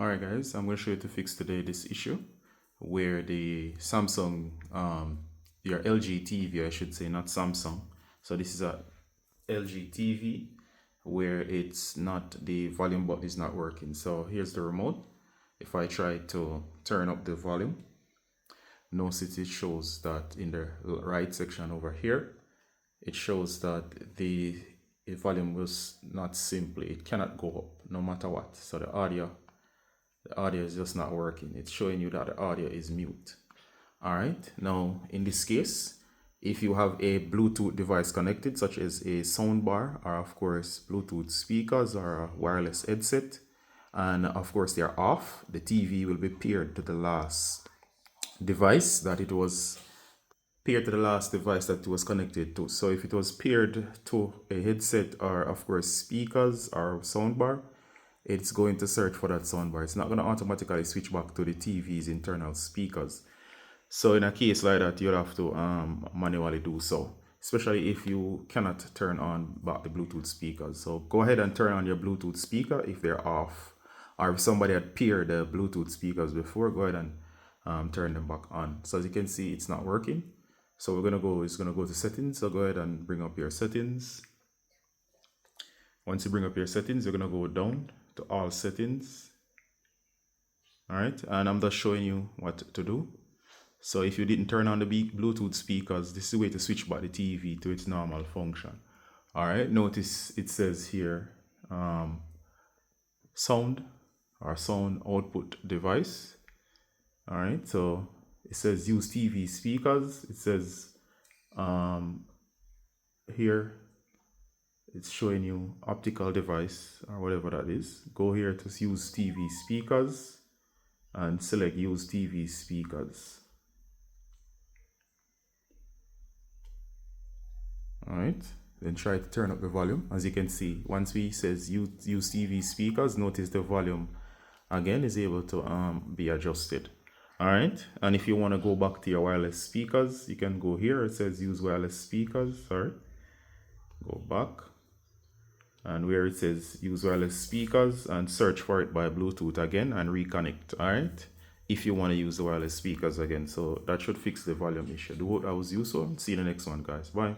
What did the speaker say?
Alright guys, I'm going to show you to fix today this issue where the Samsung, your LG TV I should say, not Samsung. So this is a LG TV where it's not, the volume button is not working. So here's the remote. If I try to turn up the volume, notice it shows that in the right section over here, it shows that the volume was not simply, it cannot go up no matter what. So the audio is just not working. It's showing you that the audio is mute. All right, now in this case, if you have a Bluetooth device connected, such as a soundbar or of course Bluetooth speakers or a wireless headset, and of course they are off, the TV will be paired to the last device that it was connected to. So if it was paired to a headset or of course speakers or soundbar, it's going to search for that soundbar. It's not going to automatically switch back to the TV's internal speakers. So in a case like that, you'll have to manually do so, especially if you cannot turn on back the Bluetooth speakers. So go ahead and turn on your Bluetooth speaker if they're off, or if somebody had paired the Bluetooth speakers before, go ahead and turn them back on. So as you can see, it's not working. So it's gonna go to settings. So go ahead and bring up your settings. Once you bring up your settings, you're gonna go down to all settings. All right, and I'm just showing you what to do. So if you didn't turn on the Bluetooth speakers, this is the way to switch back the TV to its normal function. All right, notice it says here sound or sound output device. All right, so it says use TV speakers. It says here it's showing you optical device or whatever that is. Go here to use TV speakers and select use TV speakers. All right, then try to turn up the volume. As you can see, once we says use TV speakers, notice the volume again is able to be adjusted. All right, and if you want to go back to your wireless speakers, you can go here. It says use wireless speakers. Sorry, go back, and where it says use wireless speakers, and search for it by Bluetooth again and reconnect. All right, if you want to use the wireless speakers again. So that should fix the volume issue. Do hope that was useful. See you in the next one, guys. Bye.